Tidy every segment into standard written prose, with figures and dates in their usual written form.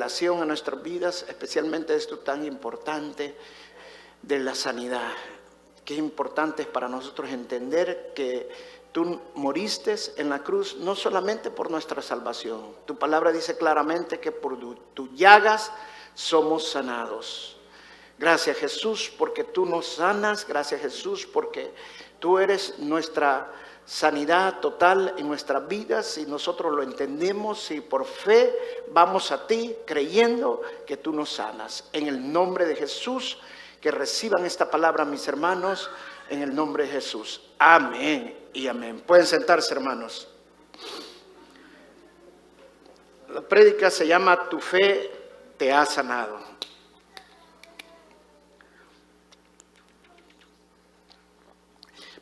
revelación a nuestras vidas, especialmente esto tan importante de la sanidad. Qué importante es para nosotros entender que tú moriste en la cruz no solamente por nuestra salvación. Tu palabra dice claramente que por tus llagas somos sanados. Gracias, Jesús, porque tú nos sanas. Gracias, Jesús, porque tú eres nuestra sanidad total en nuestras vidas. Si nosotros lo entendemos, si por fe vamos a ti creyendo que tú nos sanas. En el nombre de Jesús, que reciban esta palabra mis hermanos, en el nombre de Jesús. Amén y amén. Pueden sentarse, hermanos. La prédica se llama Tu fe te ha sanado.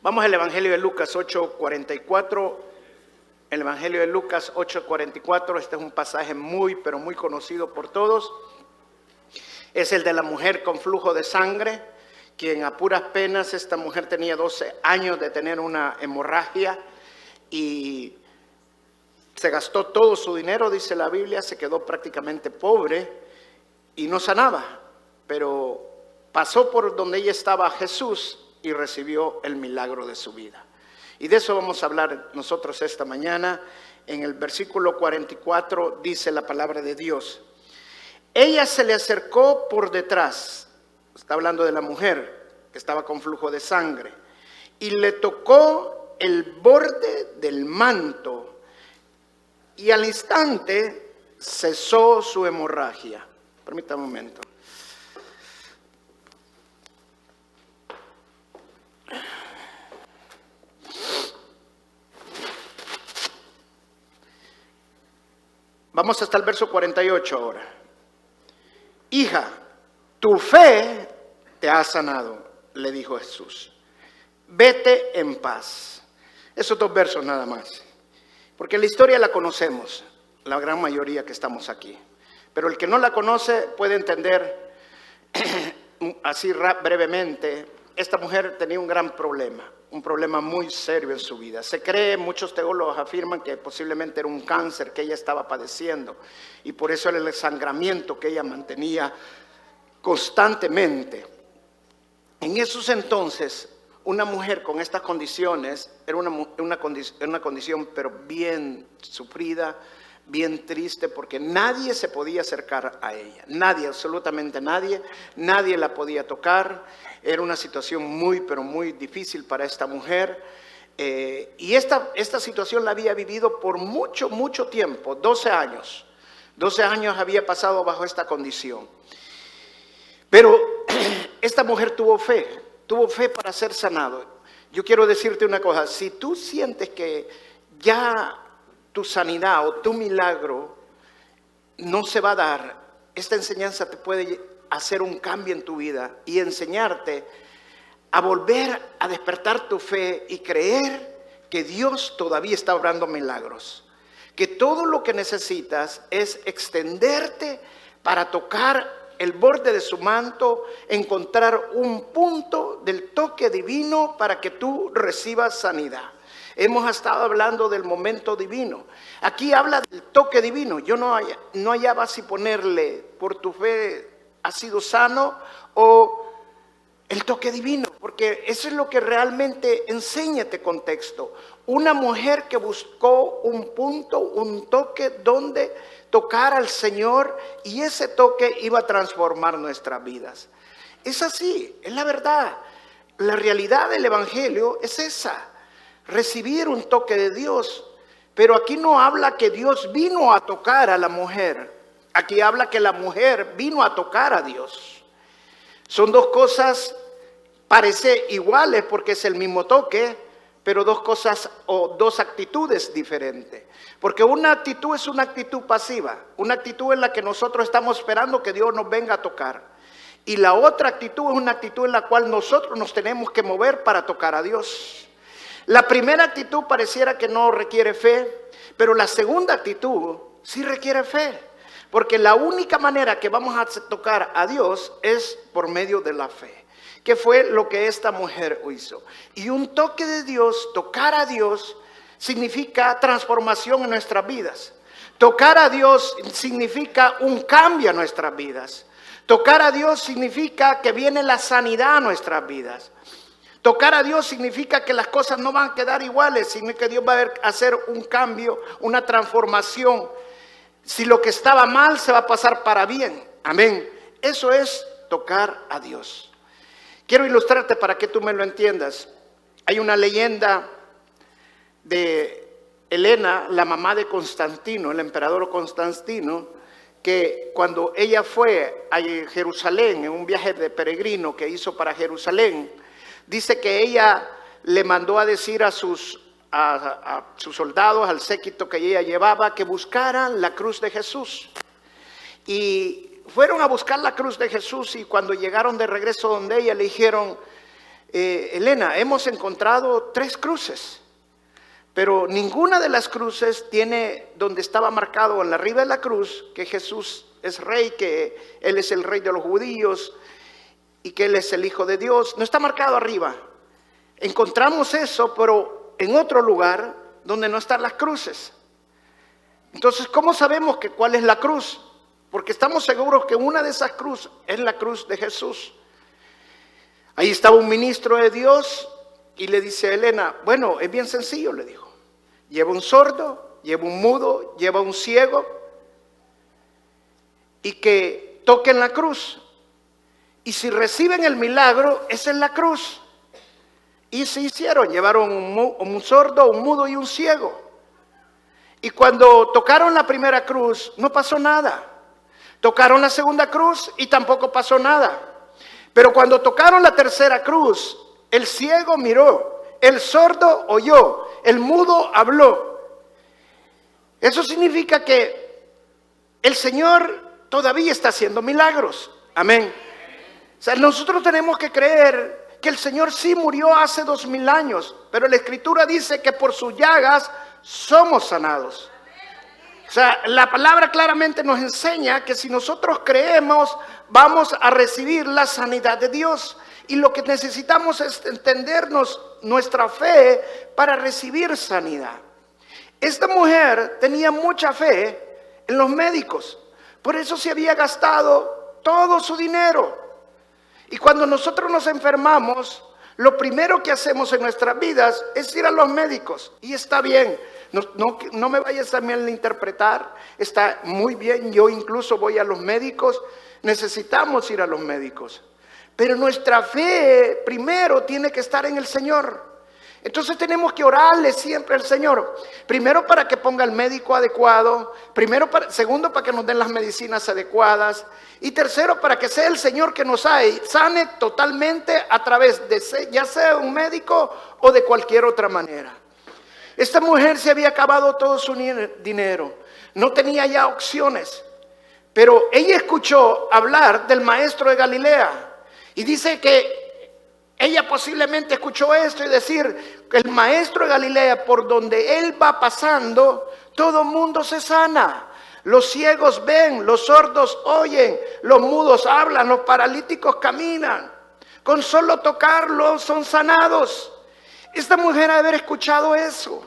Vamos al Evangelio de Lucas 8:44. El Evangelio de Lucas 8:44. Este es un pasaje muy, pero muy conocido por todos. Es el de la mujer con flujo de sangre, quien a puras penas, esta mujer tenía 12 años de tener una hemorragia y se gastó todo su dinero, dice la Biblia, se quedó prácticamente pobre y no sanaba, pero pasó por donde ella estaba Jesús y recibió el milagro de su vida. Y de eso vamos a hablar nosotros esta mañana. En el versículo 44 dice la palabra de Dios: ella se le acercó por detrás, está hablando de la mujer que estaba con flujo de sangre, y le tocó el borde del manto, y al instante cesó su hemorragia. Permítame un momento. Vamos hasta el verso 48 ahora. Hija, tu fe te ha sanado, le dijo Jesús. Vete en paz. Esos dos versos nada más. Porque la historia la conocemos, la gran mayoría que estamos aquí. Pero el que no la conoce puede entender así brevemente. Esta mujer tenía un gran problema, un problema muy serio en su vida. Se cree, muchos teólogos afirman que posiblemente era un cáncer que ella estaba padeciendo. Y por eso era el sangramiento que ella mantenía constantemente. En esos entonces, una mujer con estas condiciones era una condición pero bien sufrida, bien triste, porque nadie se podía acercar a ella. Nadie, absolutamente nadie la podía tocar. Era una situación muy, pero muy difícil para esta mujer. Y esta situación la había vivido por mucho tiempo, 12 años. 12 años había pasado bajo esta condición. Pero esta mujer tuvo fe para ser sanado. Yo quiero decirte una cosa: si tú sientes que ya tu sanidad o tu milagro no se va a dar, esta enseñanza te puede hacer un cambio en tu vida y enseñarte a volver a despertar tu fe y creer que Dios todavía está obrando milagros. Que todo lo que necesitas es extenderte para tocar el borde de su manto, encontrar un punto del toque divino para que tú recibas sanidad. Hemos estado hablando del momento divino. Aquí habla del toque divino. Yo no hallaba si ponerle por tu fe has sido sano o el toque divino, porque eso es lo que realmente enseña este contexto. Una mujer que buscó un punto, un toque donde tocar al Señor, y ese toque iba a transformar nuestras vidas. Es así, es la verdad. La realidad del Evangelio es esa: recibir un toque de Dios. Pero aquí no habla que Dios vino a tocar a la mujer. Aquí habla que la mujer vino a tocar a Dios. Son dos cosas, parece iguales porque es el mismo toque, pero dos cosas o dos actitudes diferentes. Porque una actitud es una actitud pasiva, una actitud en la que nosotros estamos esperando que Dios nos venga a tocar. Y la otra actitud es una actitud en la cual nosotros nos tenemos que mover para tocar a Dios. La primera actitud pareciera que no requiere fe, pero la segunda actitud sí requiere fe. Porque la única manera que vamos a tocar a Dios es por medio de la fe, que fue lo que esta mujer hizo. Y un toque de Dios, tocar a Dios, significa transformación en nuestras vidas. Tocar a Dios significa un cambio a nuestras vidas. Tocar a Dios significa que viene la sanidad a nuestras vidas. Tocar a Dios significa que las cosas no van a quedar iguales, sino que Dios va a hacer un cambio, una transformación. Si lo que estaba mal se va a pasar para bien. Amén. Eso es tocar a Dios. Quiero ilustrarte para que tú me lo entiendas. Hay una leyenda de Helena, la mamá de Constantino, el emperador Constantino, que cuando ella fue a Jerusalén en un viaje de peregrino que hizo para Jerusalén, dice que ella le mandó a decir a sus soldados, al séquito que ella llevaba, que buscaran la cruz de Jesús. Y fueron a buscar la cruz de Jesús, y cuando llegaron de regreso donde ella, le dijeron: Helena, hemos encontrado 3 cruces, pero ninguna de las cruces tiene donde estaba marcado en la arriba de la cruz que Jesús es rey, que Él es el rey de los judíos y que Él es el Hijo de Dios. No está marcado arriba. Encontramos eso, pero en otro lugar donde no están las cruces. Entonces, ¿cómo sabemos que cuál es la cruz? Porque estamos seguros que una de esas cruces es la cruz de Jesús. Ahí estaba un ministro de Dios y le dice a Helena: bueno, es bien sencillo, le dijo. Lleva un sordo, lleva un mudo, lleva un ciego, y que toquen la cruz. Y si reciben el milagro, esa es la cruz. Y se hicieron, llevaron un sordo, un mudo y un ciego. Y cuando tocaron la primera cruz, no pasó nada. Tocaron la segunda cruz y tampoco pasó nada. Pero cuando tocaron la tercera cruz, el ciego miró, el sordo oyó, el mudo habló. Eso significa que el Señor todavía está haciendo milagros. Amén. O sea, nosotros tenemos que creer que el Señor sí murió hace 2000 años, pero la Escritura dice que por sus llagas somos sanados. O sea, la palabra claramente nos enseña que si nosotros creemos, vamos a recibir la sanidad de Dios. Y lo que necesitamos es entendernos nuestra fe para recibir sanidad. Esta mujer tenía mucha fe en los médicos, por eso se había gastado todo su dinero. Y cuando nosotros nos enfermamos, lo primero que hacemos en nuestras vidas es ir a los médicos. Y está bien, no me vayas a malinterpretar, está muy bien, yo incluso voy a los médicos, necesitamos ir a los médicos. Pero nuestra fe primero tiene que estar en el Señor. Entonces tenemos que orarle siempre al Señor. Primero para que ponga el médico adecuado. Segundo para que nos den las medicinas adecuadas. Y tercero para que sea el Señor que nos sane totalmente a través de ya sea un médico o de cualquier otra manera. Esta mujer se había acabado todo su dinero. No tenía ya opciones. Pero ella escuchó hablar del maestro de Galilea. Y dice que ella posiblemente escuchó esto y decir: el maestro de Galilea, por donde él va pasando, todo mundo se sana. Los ciegos ven, los sordos oyen, los mudos hablan, los paralíticos caminan. Con solo tocarlo son sanados. Esta mujer ha de haber escuchado eso.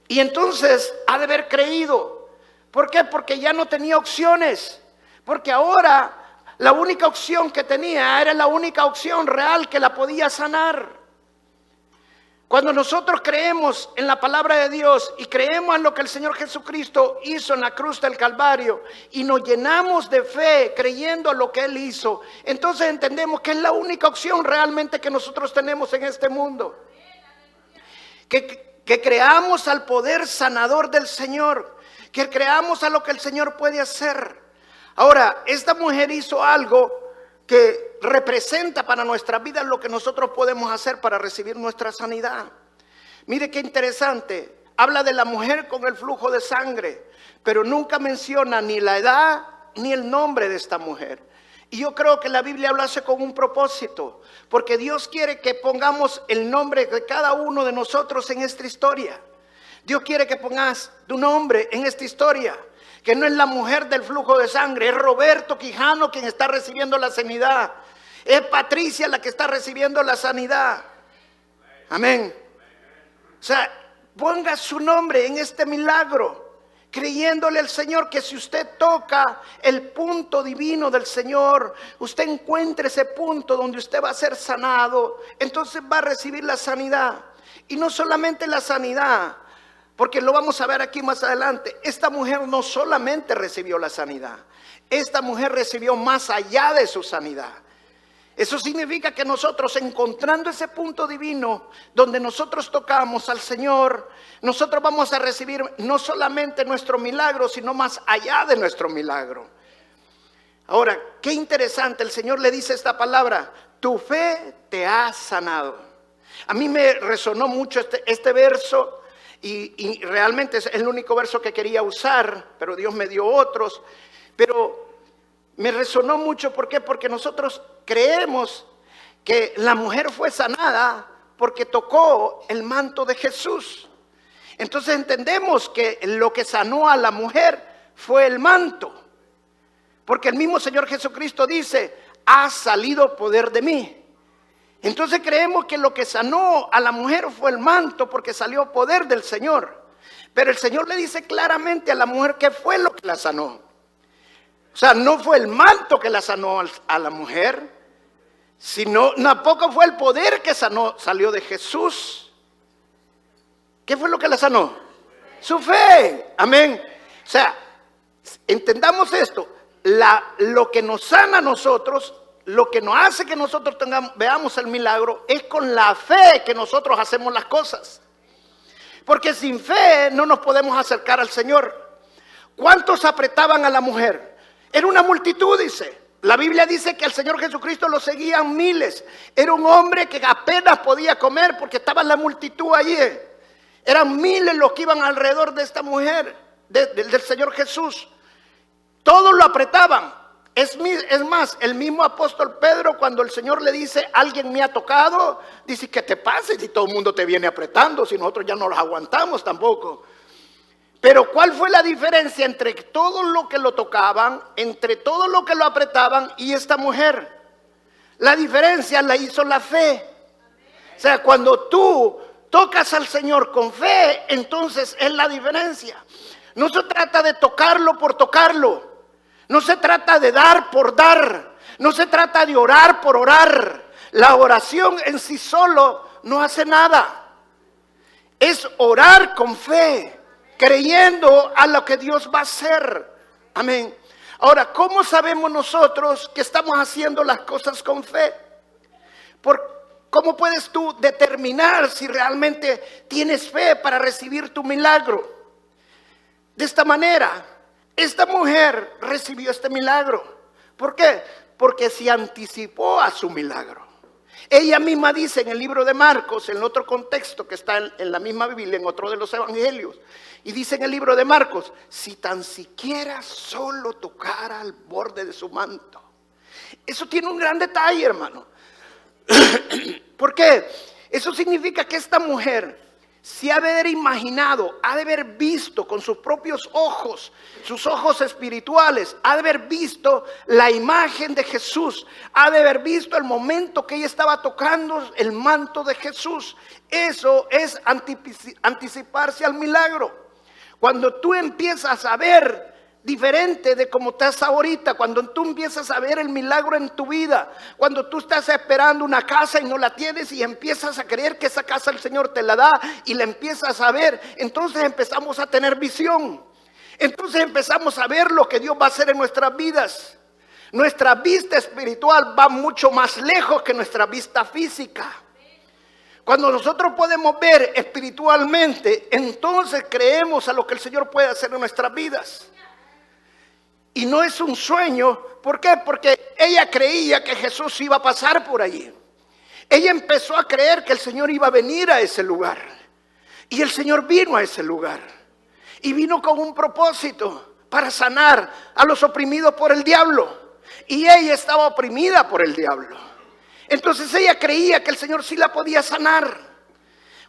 Y entonces ha de haber creído. ¿Por qué? Porque ya no tenía opciones. Porque ahora la única opción que tenía era la única opción real que la podía sanar. Cuando nosotros creemos en la palabra de Dios y creemos en lo que el Señor Jesucristo hizo en la cruz del Calvario y nos llenamos de fe creyendo en lo que Él hizo, entonces entendemos que es la única opción realmente que nosotros tenemos en este mundo. Que creamos al poder sanador del Señor, que creamos a lo que el Señor puede hacer. Ahora, esta mujer hizo algo que representa para nuestras vidas lo que nosotros podemos hacer para recibir nuestra sanidad. Mire qué interesante. Habla de la mujer con el flujo de sangre, pero nunca menciona ni la edad ni el nombre de esta mujer. Y yo creo que la Biblia lo hace con un propósito, porque Dios quiere que pongamos el nombre de cada uno de nosotros en esta historia. Dios quiere que pongas tu nombre en esta historia. Que no es la mujer del flujo de sangre, es Roberto Quijano quien está recibiendo la sanidad. Es Patricia la que está recibiendo la sanidad. Amén. O sea, ponga su nombre en este milagro. creyéndole al Señor que si usted toca el punto divino del Señor, usted encuentre ese punto donde usted va a ser sanado, entonces va a recibir la sanidad. Y no solamente la sanidad, porque lo vamos a ver aquí más adelante. Esta mujer no solamente recibió la sanidad, esta mujer recibió más allá de su sanidad. Eso significa que nosotros, encontrando ese punto divino donde nosotros tocamos al Señor, nosotros vamos a recibir no solamente nuestro milagro, sino más allá de nuestro milagro. Ahora, qué interesante, el Señor le dice esta palabra: tu fe te ha sanado. A mí me resonó mucho este verso y realmente es el único verso que quería usar, pero Dios me dio otros. Pero me resonó mucho, ¿por qué? Porque nosotros creemos que la mujer fue sanada porque tocó el manto de Jesús. Entonces entendemos que lo que sanó a la mujer fue el manto. Porque el mismo Señor Jesucristo dice: ha salido poder de mí. Entonces creemos que lo que sanó a la mujer fue el manto, porque salió poder del Señor. Pero el Señor le dice claramente a la mujer qué fue lo que la sanó. O sea, no fue el manto que la sanó a la mujer, sino tampoco fue el poder que salió de Jesús. ¿Qué fue lo que la sanó? Su fe. Amén. O sea, entendamos esto. Lo que nos sana a nosotros, lo que nos hace que nosotros veamos el milagro, es con la fe que nosotros hacemos las cosas. Porque sin fe no nos podemos acercar al Señor. ¿Cuántos apretaban a la mujer? Era una multitud, dice. La Biblia dice que al Señor Jesucristo lo seguían miles. Era un hombre que apenas podía comer porque estaba la multitud allí. Eran miles los que iban alrededor de esta mujer, del Señor Jesús. Todos lo apretaban. Es más, el mismo apóstol Pedro, cuando el Señor le dice: alguien me ha tocado, dice: ¿qué te pasa si todo el mundo te viene apretando? Si nosotros ya no los aguantamos tampoco. Pero ¿cuál fue la diferencia entre todo lo que lo tocaban, entre todo lo que lo apretaban y esta mujer? La diferencia la hizo la fe. O sea, cuando tú tocas al Señor con fe, entonces es la diferencia. No se trata de tocarlo por tocarlo. No se trata de dar por dar. No se trata de orar por orar. La oración en sí solo no hace nada. Es orar con fe, creyendo a lo que Dios va a hacer. Amén. Ahora, ¿cómo sabemos nosotros que estamos haciendo las cosas con fe? ¿Cómo puedes tú determinar si realmente tienes fe para recibir tu milagro? De esta manera, esta mujer recibió este milagro. ¿Por qué? Porque se anticipó a su milagro. Ella misma dice en el libro de Marcos, en otro contexto que está en la misma Biblia, en otro de los evangelios, y dice en el libro de Marcos: si tan siquiera solo tocara al borde de su manto. Eso tiene un gran detalle, hermano. ¿Por qué? Eso significa que esta mujer se ha de haber imaginado, ha de haber visto con sus propios ojos, sus ojos espirituales, ha de haber visto la imagen de Jesús, ha de haber visto el momento que ella estaba tocando el manto de Jesús. Eso es anticiparse al milagro. Cuando tú empiezas a ver diferente de como estás ahorita, cuando tú empiezas a ver el milagro en tu vida, cuando tú estás esperando una casa y no la tienes y empiezas a creer que esa casa el Señor te la da y la empiezas a ver, entonces empezamos a tener visión. Entonces empezamos a ver lo que Dios va a hacer en nuestras vidas. Nuestra vista espiritual va mucho más lejos que nuestra vista física. Cuando nosotros podemos ver espiritualmente, entonces creemos a lo que el Señor puede hacer en nuestras vidas. Y no es un sueño. ¿Por qué? Porque ella creía que Jesús iba a pasar por allí. Ella empezó a creer que el Señor iba a venir a ese lugar. Y el Señor vino a ese lugar. Y vino con un propósito: para sanar a los oprimidos por el diablo. Y ella estaba oprimida por el diablo. Entonces ella creía que el Señor sí la podía sanar.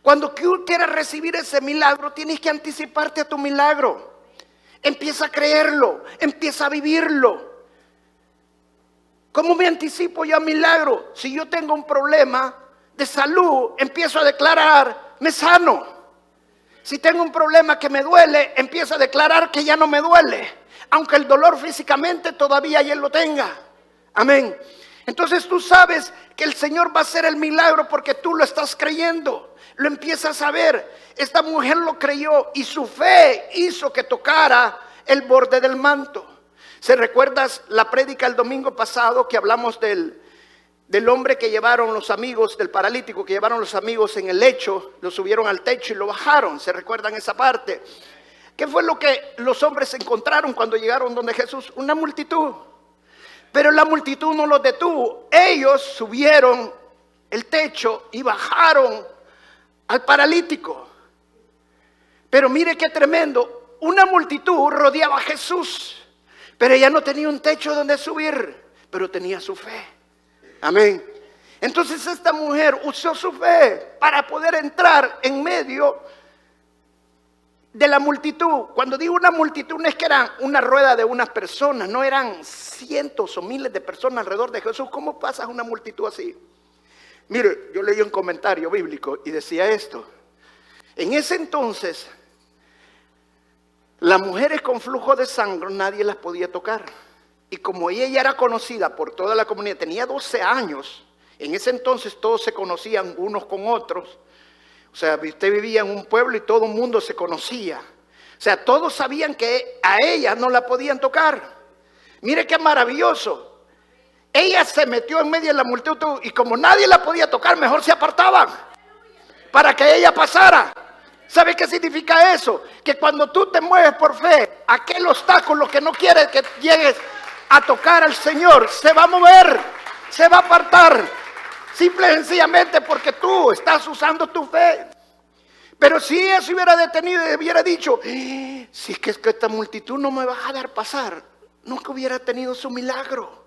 Cuando tú quieras recibir ese milagro, tienes que anticiparte a tu milagro. Empieza a creerlo, empieza a vivirlo. ¿Cómo me anticipo yo a milagro? Si yo tengo un problema de salud, empiezo a declarar: me sano. Si tengo un problema que me duele, empiezo a declarar que ya no me duele, aunque el dolor físicamente todavía él lo tenga. Amén. Entonces tú sabes que el Señor va a hacer el milagro porque tú lo estás creyendo. Lo empiezas a ver. Esta mujer lo creyó y su fe hizo que tocara el borde del manto. ¿Se recuerdas la prédica el domingo pasado que hablamos del hombre que llevaron los amigos, del paralítico que llevaron los amigos en el lecho, lo subieron al techo y lo bajaron? ¿Se recuerdan esa parte? ¿Qué fue lo que los hombres encontraron cuando llegaron donde Jesús? Una multitud. Pero la multitud no los detuvo. Ellos subieron el techo y bajaron al paralítico. Pero mire qué tremendo. Una multitud rodeaba a Jesús, pero ella no tenía un techo donde subir, pero tenía su fe. Amén. Entonces esta mujer usó su fe para poder entrar en medio de la multitud. Cuando digo una multitud, no es que eran una rueda de unas personas, no eran cientos o miles de personas alrededor de Jesús. ¿Cómo pasas una multitud así? Mire, yo leí un comentario bíblico y decía esto: en ese entonces, las mujeres con flujo de sangre nadie las podía tocar. Y como ella ya era conocida por toda la comunidad, tenía 12 años, en ese entonces todos se conocían unos con otros. O sea, usted vivía en un pueblo y todo el mundo se conocía. O sea, todos sabían que a ella no la podían tocar. Mire qué maravilloso. Ella se metió en medio de la multitud y como nadie la podía tocar, mejor se apartaban para que ella pasara. ¿Sabe qué significa eso? Que cuando tú te mueves por fe, aquel obstáculo que no quiere que llegues a tocar al Señor, se va a mover, se va a apartar. Simple y sencillamente porque tú estás usando tu fe. Pero si eso hubiera detenido y hubiera dicho, si es que esta multitud no me va a dejar pasar, nunca hubiera tenido su milagro.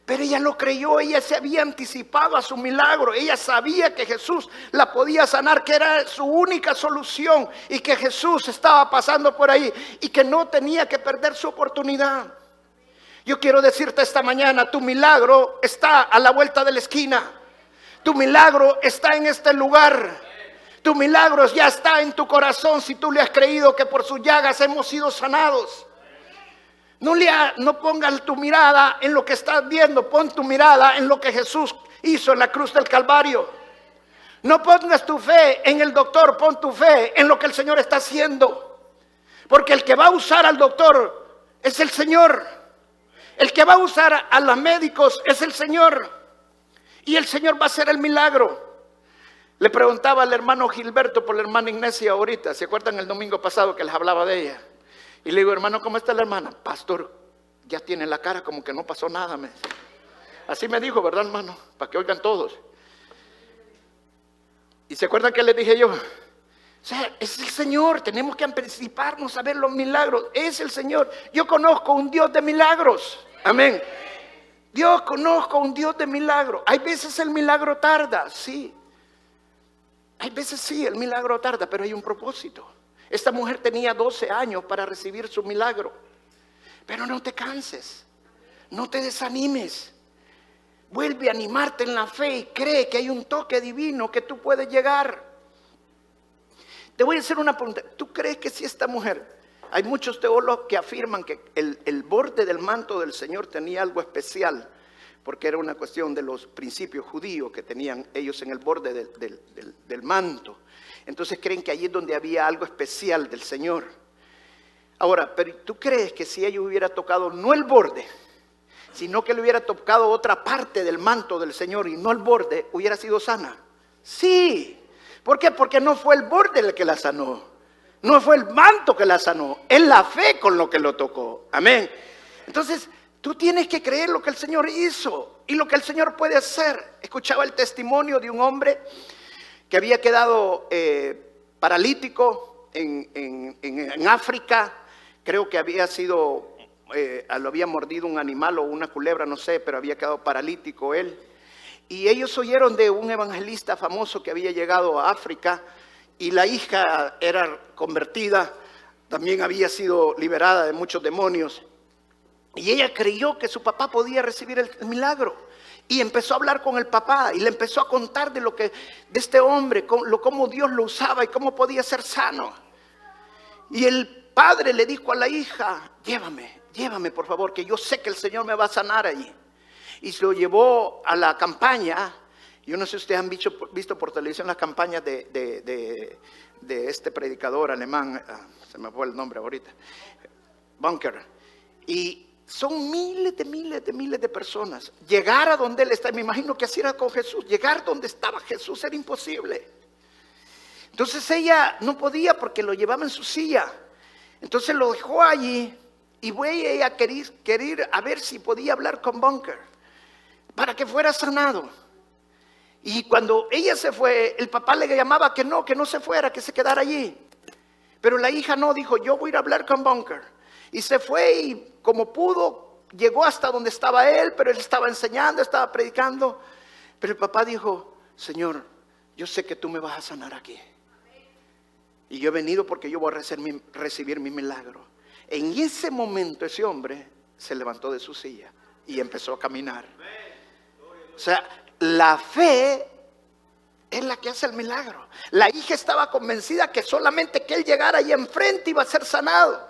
Pero ella lo creyó, ella se había anticipado a su milagro. Ella sabía que Jesús la podía sanar, que era su única solución y que Jesús estaba pasando por ahí y que no tenía que perder su oportunidad. Yo quiero decirte esta mañana, tu milagro está a la vuelta de la esquina. Tu milagro está en este lugar. Tu milagro ya está en tu corazón si tú le has creído que por sus llagas hemos sido sanados. No pongas tu mirada en lo que estás viendo, pon tu mirada en lo que Jesús hizo en la cruz del Calvario. No pongas tu fe en el doctor, pon tu fe en lo que el Señor está haciendo. Porque el que va a usar al doctor es el Señor. El que va a usar a los médicos es el Señor. Y el Señor va a hacer el milagro. Le preguntaba al hermano Gilberto por la hermana Ignacia ahorita. ¿Se acuerdan el domingo pasado que les hablaba de ella? Y le digo, hermano, ¿cómo está la hermana? Pastor, ya tiene la cara como que no pasó nada. Así me dijo, ¿verdad, hermano? Para que oigan todos. ¿Y se acuerdan que le dije yo? O sea, es el Señor, tenemos que anticiparnos a ver los milagros. Es el Señor. Yo conozco un Dios de milagros. Amén. Dios, conozco un Dios de milagros. Hay veces el milagro tarda, sí. Hay veces sí, el milagro tarda, pero hay un propósito. Esta mujer tenía 12 años para recibir su milagro. Pero no te canses, no te desanimes. Vuelve a animarte en la fe y cree que hay un toque divino que tú puedes llegar. Te voy a hacer una pregunta. ¿Tú crees que si esta mujer... Hay muchos teólogos que afirman que el borde del manto del Señor tenía algo especial, porque era una cuestión de los principios judíos que tenían ellos en el borde del manto. Entonces creen que allí es donde había algo especial del Señor. Ahora, pero ¿tú crees que si ella hubiera tocado no el borde, sino que le hubiera tocado otra parte del manto del Señor y no el borde, hubiera sido sana? Sí. ¿Por qué? Porque no fue el borde el que la sanó. No fue el manto que la sanó, es la fe con lo que lo tocó. Amén. Entonces, tú tienes que creer lo que el Señor hizo y lo que el Señor puede hacer. Escuchaba el testimonio de un hombre que había quedado paralítico en África. Creo que había sido, lo había mordido un animal o una culebra, no sé, pero había quedado paralítico él. Y ellos oyeron de un evangelista famoso que había llegado a África. Y la hija era convertida, también había sido liberada de muchos demonios. Y ella creyó que su papá podía recibir el milagro. Y empezó a hablar con el papá y le empezó a contar de este hombre, cómo Dios lo usaba y cómo podía ser sano. Y el padre le dijo a la hija: llévame por favor, que yo sé que el Señor me va a sanar allí. Y se lo llevó a la campaña. Yo no sé si ustedes han visto por televisión las campañas de este predicador alemán, se me fue el nombre ahorita, Bunker. Y son miles de personas. Llegar a donde él está, me imagino que así era con Jesús. Llegar donde estaba Jesús era imposible. Entonces ella no podía porque lo llevaba en su silla. Entonces lo dejó allí y fue ella a querer a ver si podía hablar con Bunker para que fuera sanado. Y cuando ella se fue, el papá le llamaba que no se fuera, que se quedara allí. Pero la hija no, dijo: yo voy a ir a hablar con Bunker. Y se fue y como pudo, llegó hasta donde estaba él, pero él estaba enseñando, estaba predicando. Pero el papá dijo: Señor, yo sé que tú me vas a sanar aquí. Y yo he venido porque yo voy a recibir mi milagro. En ese momento ese hombre se levantó de su silla y empezó a caminar. O sea, la fe es la que hace el milagro. La hija estaba convencida que solamente que él llegara ahí enfrente iba a ser sanado.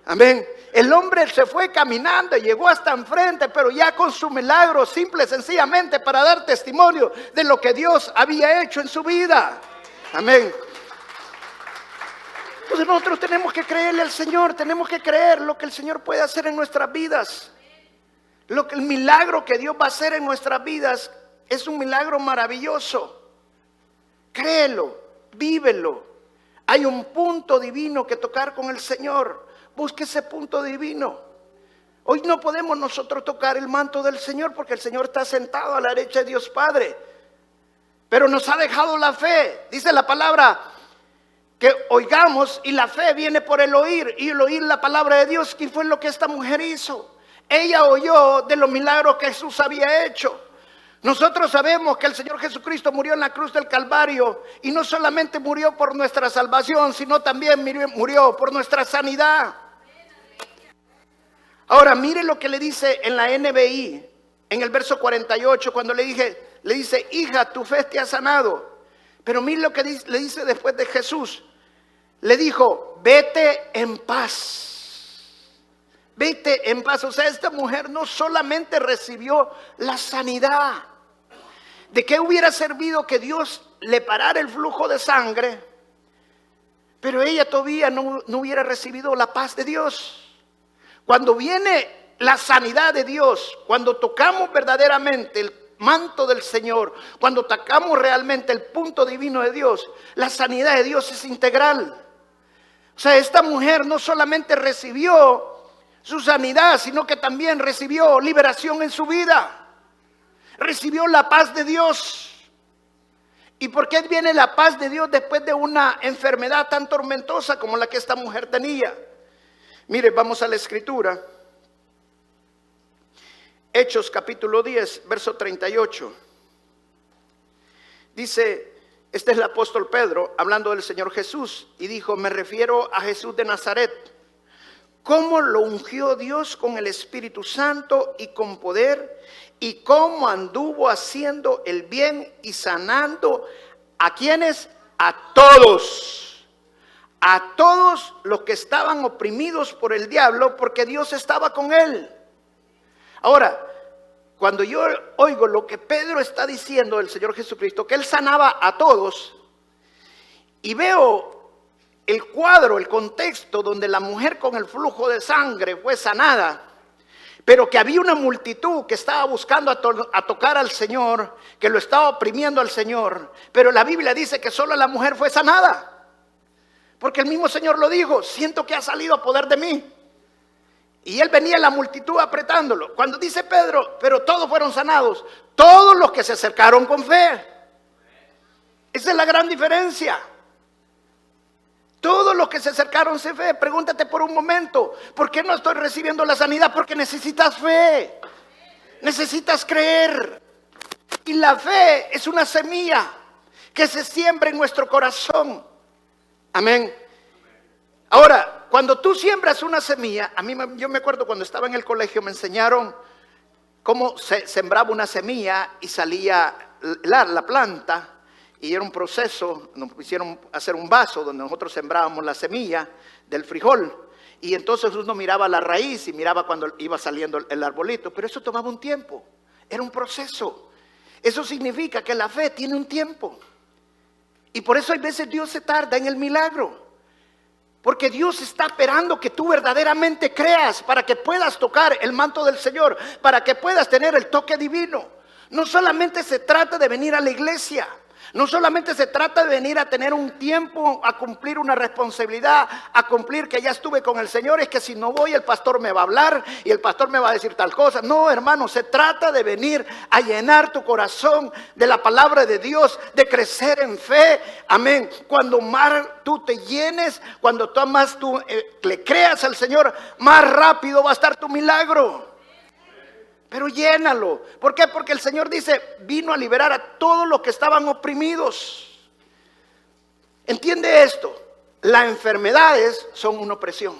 Amén. El hombre se fue caminando y llegó hasta enfrente, pero ya con su milagro, simple y sencillamente para dar testimonio de lo que Dios había hecho en su vida. Amén. Entonces nosotros tenemos que creerle al Señor, tenemos que creer lo que el Señor puede hacer en nuestras vidas. El milagro que Dios va a hacer en nuestras vidas es un milagro maravilloso. Créelo, vívelo. Hay un punto divino que tocar con el Señor. Busque ese punto divino. Hoy no podemos nosotros tocar el manto del Señor porque el Señor está sentado a la derecha de Dios Padre. Pero nos ha dejado la fe. Dice la palabra que oigamos, y la fe viene por el oír, y el oír la palabra de Dios. ¿Qué fue lo que esta mujer hizo? Ella oyó de los milagros que Jesús había hecho. Nosotros sabemos que el Señor Jesucristo murió en la cruz del Calvario, y no solamente murió por nuestra salvación, sino también murió por nuestra sanidad. Ahora mire lo que le dice en la NBI, en el verso 48, cuando le dice: hija, tu fe te ha sanado. Pero mire lo que le dice después de Jesús. Le dijo: vete en paz. Vete en paz. O sea, esta mujer no solamente recibió la sanidad. ¿De qué hubiera servido que Dios le parara el flujo de sangre? Pero ella todavía no hubiera recibido la paz de Dios. Cuando viene la sanidad de Dios, cuando tocamos verdaderamente el manto del Señor, cuando tocamos realmente el punto divino de Dios, la sanidad de Dios es integral. O sea, esta mujer no solamente recibió su sanidad, sino que también recibió liberación en su vida. Recibió la paz de Dios. ¿Y por qué viene la paz de Dios después de una enfermedad tan tormentosa como la que esta mujer tenía? Mire, vamos a la escritura. Hechos capítulo 10, verso 38. Dice, este es el apóstol Pedro hablando del Señor Jesús, y dijo: me refiero a Jesús de Nazaret, cómo lo ungió Dios con el Espíritu Santo y con poder, y cómo anduvo haciendo el bien y sanando ¿a quiénes? A todos los que estaban oprimidos por el diablo, porque Dios estaba con él. Ahora, cuando yo oigo lo que Pedro está diciendo del Señor Jesucristo, que él sanaba a todos, y veo el cuadro, el contexto donde la mujer con el flujo de sangre fue sanada, pero que había una multitud que estaba buscando a tocar al Señor, que lo estaba oprimiendo al Señor, pero la Biblia dice que solo la mujer fue sanada, porque el mismo Señor lo dijo: siento que ha salido a poder de mí. Y él venía la multitud apretándolo. Cuando dice Pedro, pero todos fueron sanados, todos los que se acercaron con fe. Esa es la gran diferencia. Todos los que se acercaron sin fe. Pregúntate por un momento: ¿por qué no estoy recibiendo la sanidad? Porque necesitas fe. Necesitas creer. Y la fe es una semilla que se siembra en nuestro corazón. Amén. Ahora, cuando tú siembras una semilla, yo me acuerdo cuando estaba en el colegio me enseñaron cómo se sembraba una semilla y salía la planta, y era un proceso. Nos hicieron hacer un vaso donde nosotros sembrábamos la semilla del frijol, y entonces uno miraba la raíz y miraba cuando iba saliendo el arbolito, pero eso tomaba un tiempo, era un proceso. Eso significa que la fe tiene un tiempo, y por eso hay veces Dios se tarda en el milagro, porque Dios está esperando que tú verdaderamente creas para que puedas tocar el manto del Señor, para que puedas tener el toque divino. No solamente se trata de venir a la iglesia, no solamente se trata de venir a tener un tiempo, a cumplir una responsabilidad, a cumplir que ya estuve con el Señor. Es que si no voy, el pastor me va a hablar y el pastor me va a decir tal cosa. No, hermano, se trata de venir a llenar tu corazón de la palabra de Dios, de crecer en fe. Amén. Cuando más tú te llenes, cuando más tú le creas al Señor, más rápido va a estar tu milagro. Pero llénalo. ¿Por qué? Porque el Señor dice, vino a liberar a todos los que estaban oprimidos. ¿Entiende esto? Las enfermedades son una opresión.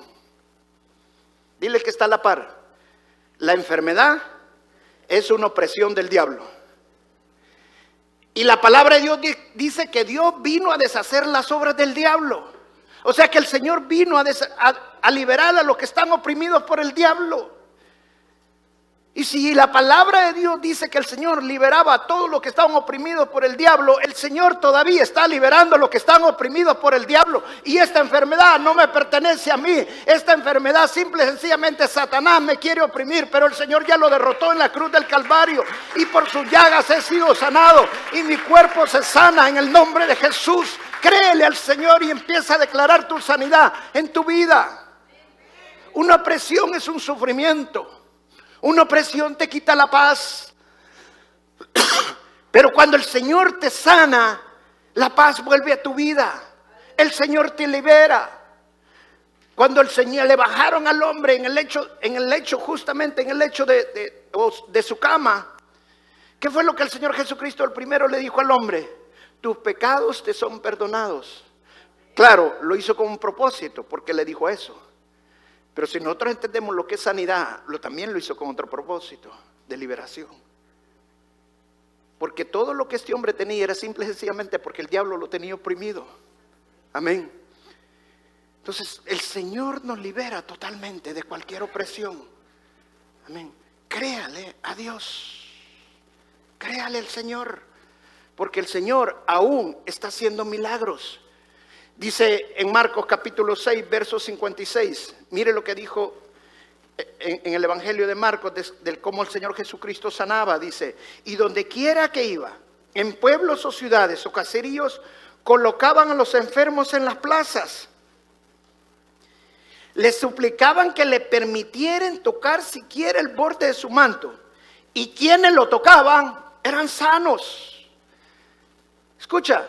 Dile que está a la par. La enfermedad es una opresión del diablo. Y la palabra de Dios dice que Dios vino a deshacer las obras del diablo. O sea que el Señor vino a liberar a los que están oprimidos por el diablo. Y si la palabra de Dios dice que el Señor liberaba a todos los que estaban oprimidos por el diablo, el Señor todavía está liberando a los que están oprimidos por el diablo. Y esta enfermedad no me pertenece a mí. Esta enfermedad simple y sencillamente Satanás me quiere oprimir, pero el Señor ya lo derrotó en la cruz del Calvario. Y por sus llagas he sido sanado. Y mi cuerpo se sana en el nombre de Jesús. Créele al Señor y empieza a declarar tu sanidad en tu vida. Una opresión es un sufrimiento. Una opresión te quita la paz. Pero cuando el Señor te sana, la paz vuelve a tu vida. El Señor te libera. Cuando el Señor le bajaron al hombre en el lecho justamente en el lecho de su cama, ¿qué fue lo que el Señor Jesucristo el primero le dijo al hombre? Tus pecados te son perdonados. Claro, lo hizo con un propósito, porque le dijo eso. Pero si nosotros entendemos lo que es sanidad, también lo hizo con otro propósito, de liberación. Porque todo lo que este hombre tenía era simple y sencillamente porque el diablo lo tenía oprimido. Amén. Entonces el Señor nos libera totalmente de cualquier opresión. Amén. Créale a Dios. Créale al Señor. Porque el Señor aún está haciendo milagros. Dice en Marcos capítulo 6, verso 56. Mire lo que dijo en el Evangelio de Marcos de cómo el Señor Jesucristo sanaba. Dice, y donde quiera que iba, en pueblos o ciudades o caseríos, colocaban a los enfermos en las plazas. Les suplicaban que le permitieran tocar siquiera el borde de su manto. Y quienes lo tocaban eran sanos. Escucha.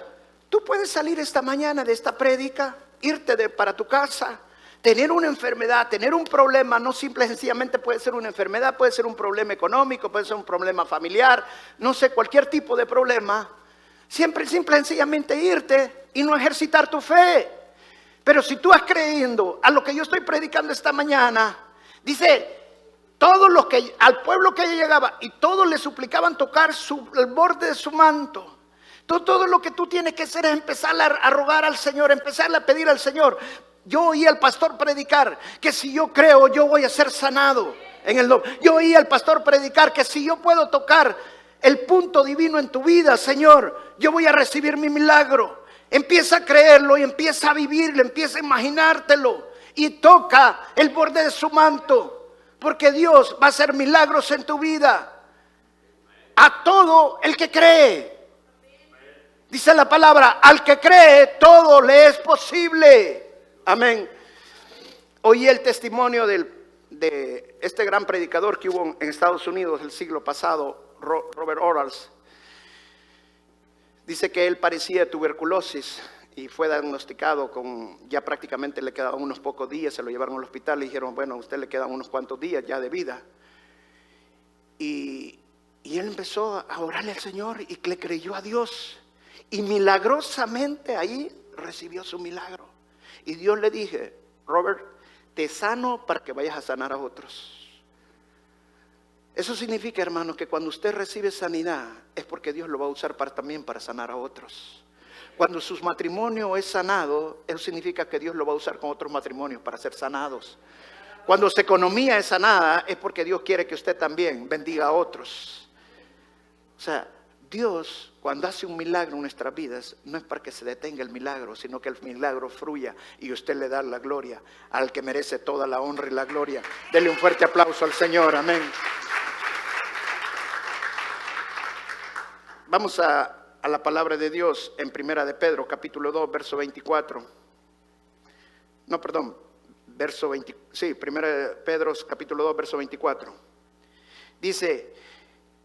Tú puedes salir esta mañana de esta prédica, irte para tu casa, tener una enfermedad, tener un problema. No simple y sencillamente puede ser una enfermedad, puede ser un problema económico, puede ser un problema familiar, no sé, cualquier tipo de problema. Simple y sencillamente irte y no ejercitar tu fe. Pero si tú has creído a lo que yo estoy predicando esta mañana, dice, todos los que al pueblo que llegaba y todos le suplicaban tocar el borde de su manto. Todo lo que tú tienes que hacer es empezar a rogar al Señor, empezar a pedir al Señor. Yo oí al pastor predicar que si yo creo, yo voy a ser sanado. Yo oí al pastor predicar que si yo puedo tocar el punto divino en tu vida, Señor, yo voy a recibir mi milagro. Empieza a creerlo y empieza a vivirlo, empieza a imaginártelo y toca el borde de su manto, porque Dios va a hacer milagros en tu vida. A todo el que cree. Dice la palabra, al que cree, todo le es posible. Amén. Oí el testimonio de este gran predicador que hubo en Estados Unidos el siglo pasado, Robert Orals. Dice que él padecía de tuberculosis y fue diagnosticado ya prácticamente le quedaban unos pocos días. Se lo llevaron al hospital y dijeron, bueno, a usted le quedan unos cuantos días ya de vida. Y él empezó a orarle al Señor y le creyó a Dios. Y milagrosamente ahí recibió su milagro. Y Dios le dije, Robert, te sano para que vayas a sanar a otros. Eso significa, hermano, que cuando usted recibe sanidad es porque Dios lo va a usar también para sanar a otros. Cuando su matrimonio es sanado, eso significa que Dios lo va a usar con otros matrimonios para ser sanados. Cuando su economía es sanada es porque Dios quiere que usted también bendiga a otros. O sea, Dios cuando hace un milagro en nuestras vidas no es para que se detenga el milagro, sino que el milagro fluya y usted le da la gloria al que merece toda la honra y la gloria. Dele un fuerte aplauso al Señor, amén. Vamos a la palabra de Dios en Primera de Pedro, capítulo 2, verso 24. No, perdón, verso 20, sí, Primera de Pedro, capítulo 2, verso 24. Dice,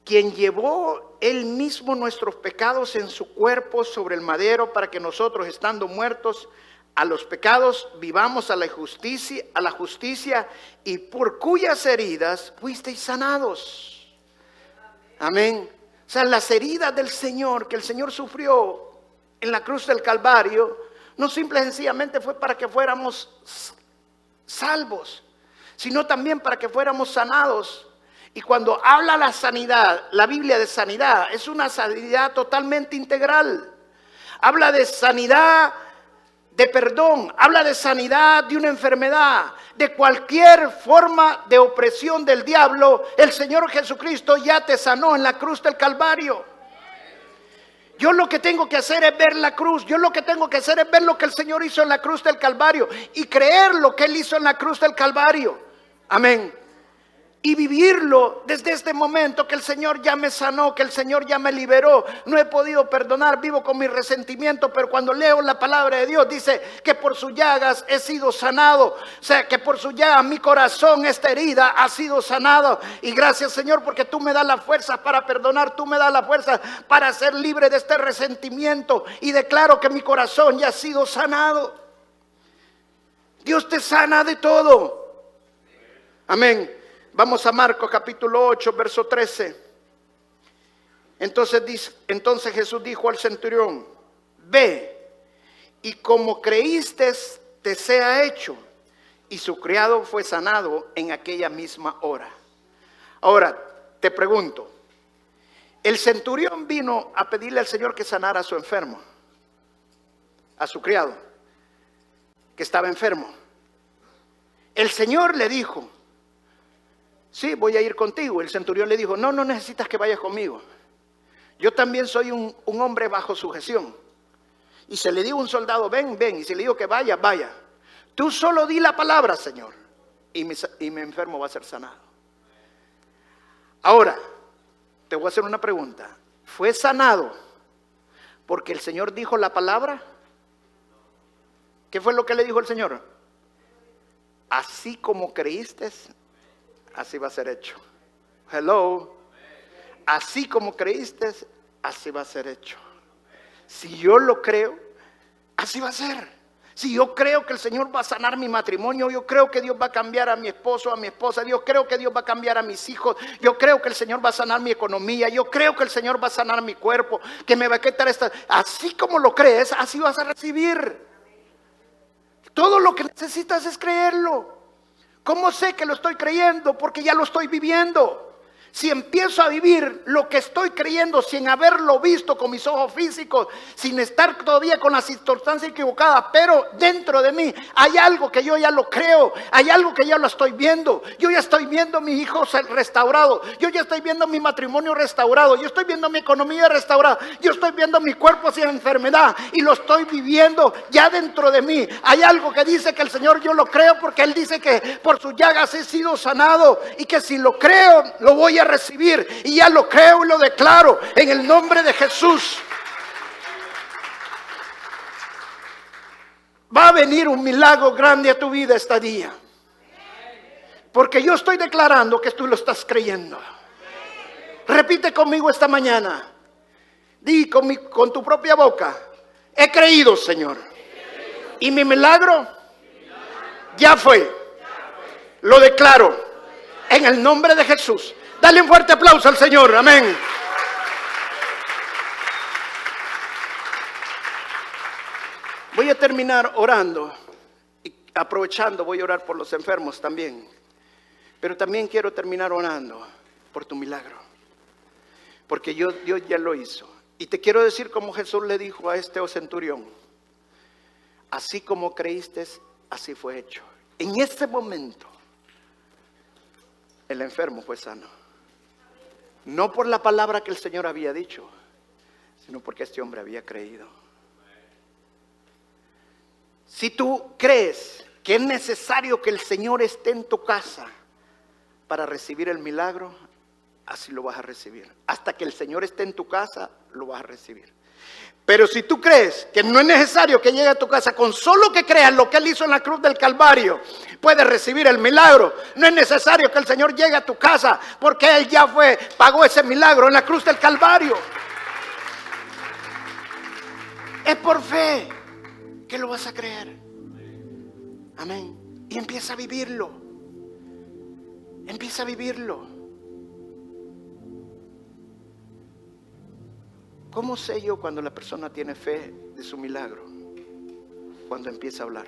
quien llevó él mismo nuestros pecados en su cuerpo sobre el madero para que nosotros, estando muertos a los pecados, vivamos a la justicia y por cuyas heridas fuisteis sanados. Amén. O sea, las heridas del Señor que el Señor sufrió en la cruz del Calvario no simple y sencillamente fue para que fuéramos salvos, sino también para que fuéramos sanados. Y cuando habla la sanidad, la Biblia de sanidad, es una sanidad totalmente integral. Habla de sanidad de perdón, habla de sanidad de una enfermedad, de cualquier forma de opresión del diablo. El Señor Jesucristo ya te sanó en la cruz del Calvario. Yo lo que tengo que hacer es ver la cruz. Yo lo que tengo que hacer es ver lo que el Señor hizo en la cruz del Calvario y creer lo que Él hizo en la cruz del Calvario. Amén. Y vivirlo desde este momento que el Señor ya me sanó, que el Señor ya me liberó. No he podido perdonar, vivo con mi resentimiento, pero cuando leo la palabra de Dios dice que por sus llagas he sido sanado. O sea, que por sus llagas mi corazón, esta herida, ha sido sanado. Y gracias, Señor, porque tú me das la fuerza para perdonar, tú me das la fuerza para ser libre de este resentimiento. Y declaro que mi corazón ya ha sido sanado. Dios te sana de todo. Amén. Vamos a Marcos capítulo 8, verso 13. Entonces Jesús dijo al centurión, ve, y como creíste te sea hecho. Y su criado fue sanado en aquella misma hora. Ahora, te pregunto, el centurión vino a pedirle al Señor que sanara a su enfermo, a su criado, que estaba enfermo. El Señor le dijo, sí, voy a ir contigo. El centurión le dijo, no necesitas que vayas conmigo. Yo también soy un hombre bajo sujeción. Y se le dijo a un soldado, ven. Y se le dijo que vaya. Tú solo di la palabra, Señor, y mi enfermo va a ser sanado. Ahora, te voy a hacer una pregunta. ¿Fue sanado porque el Señor dijo la palabra? ¿Qué fue lo que le dijo el Señor? Así como creíste, así va a ser hecho. Hello. Así como creíste, así va a ser hecho. Si yo lo creo, así va a ser. Si yo creo que el Señor va a sanar mi matrimonio, yo creo que Dios va a cambiar a mi esposo, a mi esposa, yo creo que Dios va a cambiar a mis hijos, yo creo que el Señor va a sanar mi economía, yo creo que el Señor va a sanar mi cuerpo, que me va a quitar esta. Así como lo crees, así vas a recibir. Todo lo que necesitas es creerlo. ¿Cómo sé que lo estoy creyendo? Porque ya lo estoy viviendo. Si empiezo a vivir lo que estoy creyendo sin haberlo visto con mis ojos físicos, sin estar todavía con las circunstancias equivocadas, pero dentro de mí hay algo que yo ya lo creo, hay algo que ya lo estoy viendo. Yo ya estoy viendo a mis hijos restaurados, yo ya estoy viendo mi matrimonio restaurado, yo estoy viendo mi economía restaurada, yo estoy viendo mi cuerpo sin enfermedad y lo estoy viviendo ya dentro de mí. Hay algo que dice que el Señor yo lo creo porque Él dice que por sus llagas he sido sanado y que si lo creo lo voy a recibir, y ya lo creo y lo declaro en el nombre de Jesús. Va a venir un milagro grande a tu vida este día, porque yo estoy declarando que tú lo estás creyendo. Repite conmigo esta mañana, di con tu propia boca: he creído, Señor, y mi milagro ya fue. Lo declaro en el nombre de Jesús. Dale un fuerte aplauso al Señor, amén. Voy a terminar orando aprovechando, voy a orar por los enfermos también. Pero también quiero terminar orando por tu milagro. Porque Dios ya lo hizo. Y te quiero decir como Jesús le dijo a este centurión: así como creíste, así fue hecho. En ese momento, el enfermo fue sano. No por la palabra que el Señor había dicho, sino porque este hombre había creído. Si tú crees que es necesario que el Señor esté en tu casa para recibir el milagro, así lo vas a recibir. Hasta que el Señor esté en tu casa, lo vas a recibir. Pero si tú crees que no es necesario que llegue a tu casa, con solo que creas lo que Él hizo en la cruz del Calvario, puedes recibir el milagro. No es necesario que el Señor llegue a tu casa, porque Él ya pagó ese milagro en la cruz del Calvario. Es por fe que lo vas a creer. Amén. Y empieza a vivirlo. Empieza a vivirlo. ¿Cómo sé yo cuando la persona tiene fe de su milagro? Cuando empieza a hablar.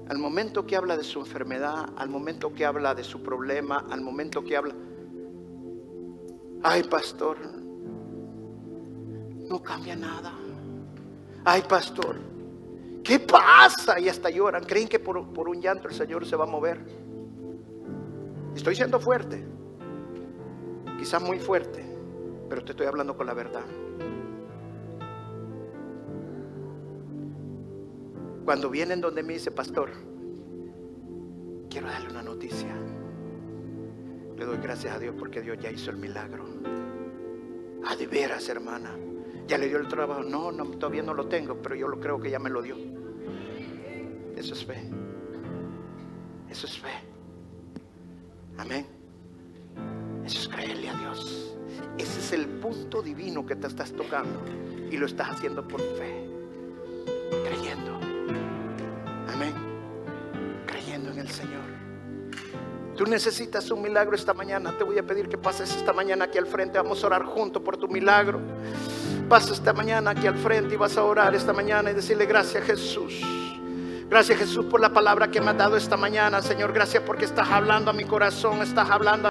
Al momento que habla de su enfermedad, al momento que habla de su problema, al momento que habla: ay, pastor, no cambia nada. Ay, pastor, ¿qué pasa? Y hasta lloran. Creen que por un llanto el Señor se va a mover. Estoy siendo fuerte, quizás muy fuerte, pero te estoy hablando con la verdad. Cuando vienen donde me dice: pastor, quiero darle una noticia, le doy gracias a Dios porque Dios ya hizo el milagro. Ah, de veras, hermana, ya le dio el trabajo. No, todavía no lo tengo, pero yo lo creo que ya me lo dio. Eso es fe. Eso es fe. Amén. Eso es creerle a Dios. Ese es el punto divino que te estás tocando, y lo estás haciendo por fe, creyendo. Amén. Creyendo en el Señor. Tú necesitas un milagro esta mañana. Te voy a pedir que pases esta mañana aquí al frente. Vamos a orar juntos por tu milagro. Pasa esta mañana aquí al frente y vas a orar esta mañana y decirle: gracias, Jesús. Gracias, Jesús, por la palabra que me has dado esta mañana, Señor. Gracias porque estás hablando a mi corazón, estás hablando